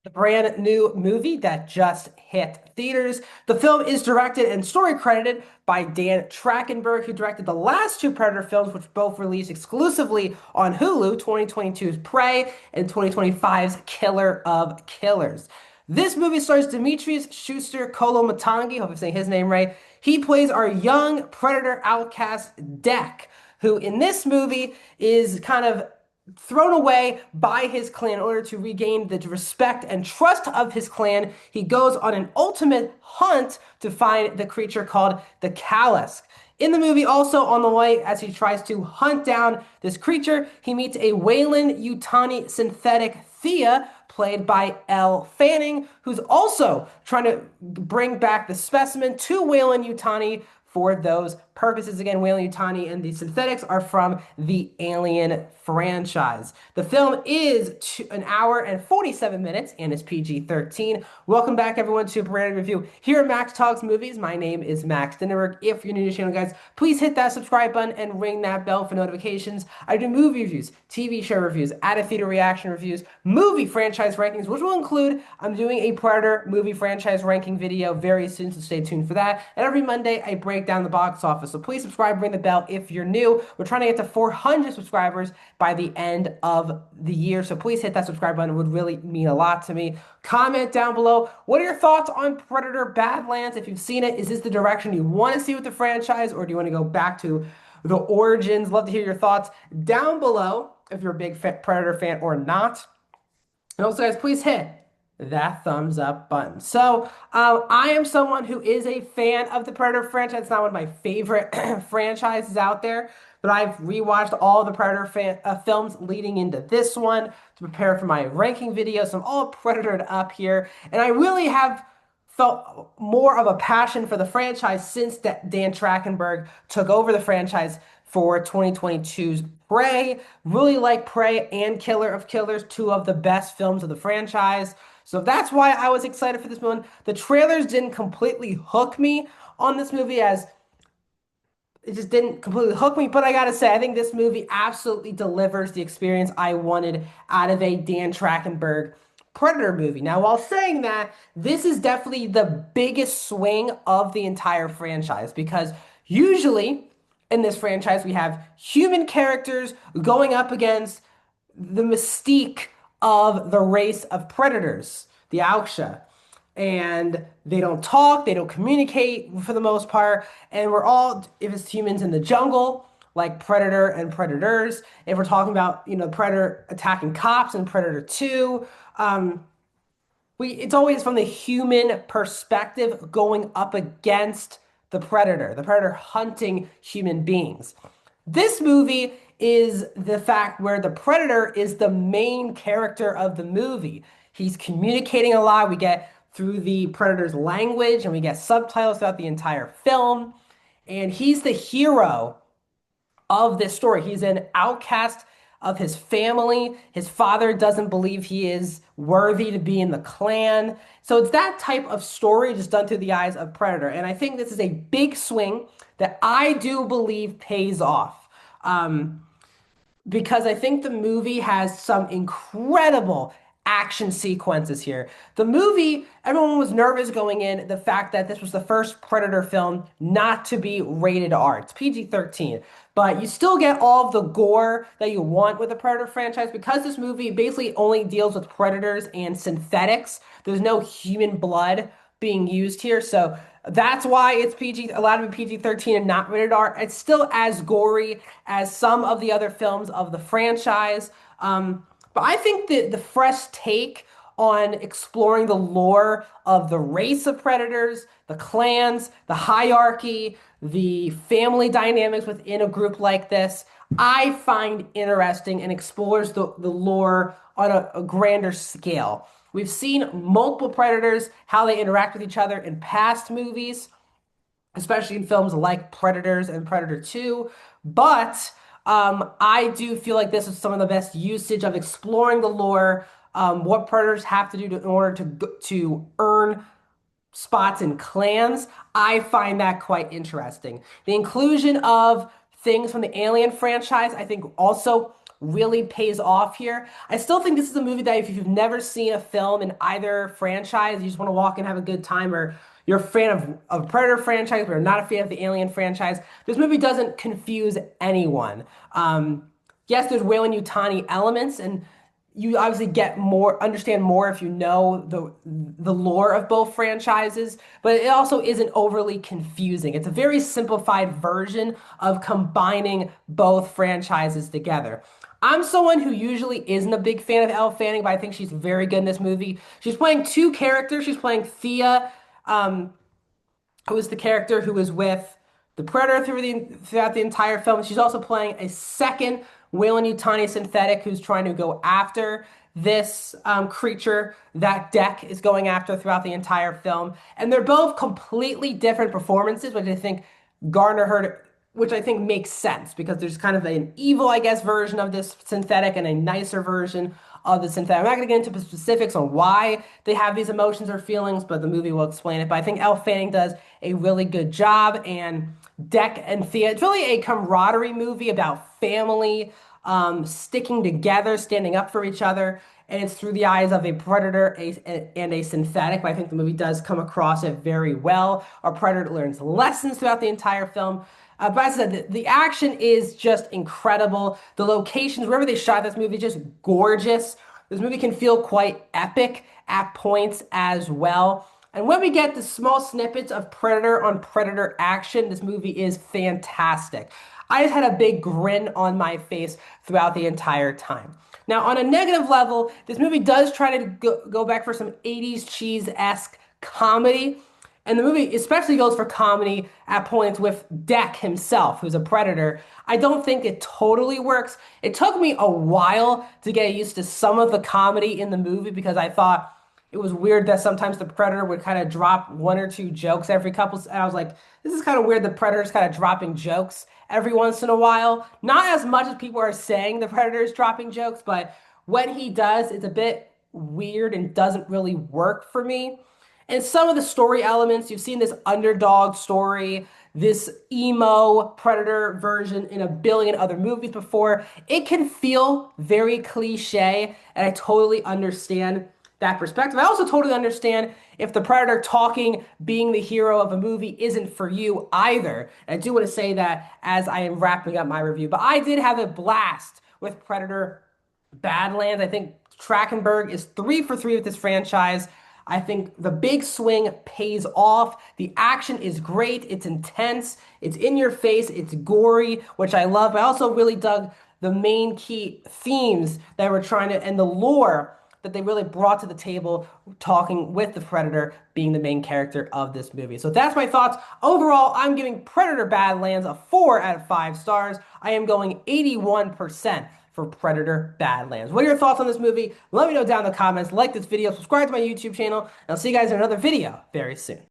The brand new movie that just hit theaters. The film is directed and story credited by Dan Trachtenberg, who directed the last two Predator films, which both released exclusively on Hulu, 2022's Prey and 2025's Killer of Killers. This movie stars Demetrius Schuster Kolomatangi, hope I'm saying his name right. He plays our young Predator outcast, Deck, who in this movie is kind of thrown away by his clan in order to regain the respect and trust of his clan. He goes on an ultimate hunt to find the creature called the Kalisk. In the movie, also on the way, as he tries to hunt down this creature, he meets a Weyland-Yutani synthetic Thea, played by Elle Fanning, who's also trying to bring back the specimen to Weyland-Yutani for those purposes. Again, Weyland-Yutani and the synthetics are from the Alien franchise. The film is an hour and 47 minutes and is PG-13. Welcome back, everyone, to Branded Review here at Max Talks Movies. My name is Max Dinnerberg. If you're new to the channel, guys, please hit that subscribe button and ring that bell for notifications. I do movie reviews, TV show reviews, out-of-theater reaction reviews, movie franchise rankings, which will include, I'm doing a Predator movie franchise ranking video very soon, so stay tuned for that. And every Monday, I break down the box office. So please subscribe, ring the bell if you're new. We're trying to get to 400 subscribers by the end of the year. So please hit that subscribe button. It would really mean a lot to me. Comment down below. What are your thoughts on Predator Badlands? If you've seen it, is this the direction you want to see with the franchise, or do you want to go back to the origins? Love to hear your thoughts down below if you're a big Predator fan or not. And also, guys, please hit that thumbs up button. So, I am someone who is a fan of the Predator franchise. It's not one of my favorite franchises out there, but I've rewatched all the Predator films leading into this one to prepare for my ranking video. So I'm all Predatored up here, and I really have felt more of a passion for the franchise since Dan Trachtenberg took over the franchise for 2022's Prey. Really like Prey and Killer of Killers, two of the best films of the franchise. So that's why I was excited for this one. The trailers didn't completely hook me on this movie, as it just didn't completely hook me. But I gotta say, I think this movie absolutely delivers the experience I wanted out of a Dan Trachtenberg Predator movie. Now, while saying that, this is definitely the biggest swing of the entire franchise, because usually in this franchise we have human characters going up against the mystique of the race of predators, the Auksha. And they don't talk, they don't communicate for the most part. And we're all, if it's humans in the jungle, like Predator and Predators. If we're talking about, Predator attacking cops in Predator 2, it's always from the human perspective going up against the predator hunting human beings. This movie is the fact where the predator is the main character of the movie. He's communicating a lot. We get through the predator's language, and we get subtitles throughout the entire film. And he's the hero of this story. He's an outcast of his family. His father doesn't believe he is worthy to be in the clan. So it's that type of story just done through the eyes of Predator. And I think this is a big swing that I do believe pays off. Because I think the movie has some incredible action sequences here. The movie, everyone was nervous going in, the fact that this was the first Predator film not to be rated R. It's PG-13, but you still get all of the gore that you want with the Predator franchise, because this movie basically only deals with predators and synthetics. There's no human blood being used here, so that's why it's PG, allowed to be PG-13 and not rated R. It's still as gory as some of the other films of the franchise. But I think that the fresh take on exploring the lore of the race of predators, the clans, the hierarchy, the family dynamics within a group like this, I find interesting and explores the lore on a grander scale. We've seen multiple predators, how they interact with each other in past movies, especially in films like Predators and Predator 2. But I do feel like this is some of the best usage of exploring the lore, what predators have to do in order to earn spots in clans. I find that quite interesting. The inclusion of things from the Alien franchise, I think, also really pays off here. I still think this is a movie that if you've never seen a film in either franchise, you just want to walk and have a good time, or you're a fan of Predator franchise, but you're not a fan of the Alien franchise, this movie doesn't confuse anyone. Yes, there's Weyland-Yutani elements, and you obviously get more, understand more if you know the lore of both franchises, but it also isn't overly confusing. It's a very simplified version of combining both franchises together. I'm someone who usually isn't a big fan of Elle Fanning, but I think she's very good in this movie. She's playing two characters. She's playing Thea, um, who is the character who is with the Predator throughout the entire film. She's also playing a second Weyland-Yutani synthetic who's trying to go after this creature that Deck is going after throughout the entire film. And they're both completely different performances, which I think garner her, which I think makes sense because there's kind of an evil, I guess, version of this synthetic and a nicer version of the synthetic. I'm not going to get into specifics on why they have these emotions or feelings, but the movie will explain it. But I think Elle Fanning does a really good job, and Deck and Thea, it's really a camaraderie movie about family, sticking together, standing up for each other. And it's through the eyes of a predator and a synthetic, but I think the movie does come across it very well. Our predator learns lessons throughout the entire film. But as I said, the action is just incredible. The locations, wherever they shot this movie, just gorgeous. This movie can feel quite epic at points as well. And when we get the small snippets of Predator on Predator action, this movie is fantastic. I just had a big grin on my face throughout the entire time. Now, on a negative level, this movie does try to go back for some 80s cheese-esque comedy. And the movie especially goes for comedy at points with Deck himself, who's a predator. I don't think it totally works. It took me a while to get used to some of the comedy in the movie because I thought it was weird that sometimes the predator would kind of drop one or two jokes every couple. And I was like, this is kind of weird. The predator's kind of dropping jokes every once in a while. Not as much as people are saying the predator is dropping jokes, but when he does, it's a bit weird and doesn't really work for me. And some of the story elements, you've seen this underdog story, this emo predator version in a billion other movies before. It can feel very cliche, and I totally understand that perspective. I also totally understand if the predator talking, being the hero of a movie isn't for you either. And I do want to say that as I am wrapping up my review. But I did have a blast with Predator Badlands. I think Trachtenberg is 3 for 3 with this franchise. I think the big swing pays off. The action is great. It's intense. It's in your face. It's gory, which I love. But I also really dug the main key themes that we're trying to, and the lore that they really brought to the table, talking with the Predator being the main character of this movie. So that's my thoughts. Overall, I'm giving Predator Badlands a 4 out of 5 stars. I am going 81% for Predator Badlands. What are your thoughts on this movie? Let me know down in the comments. Like this video, subscribe to my YouTube channel, and I'll see you guys in another video very soon.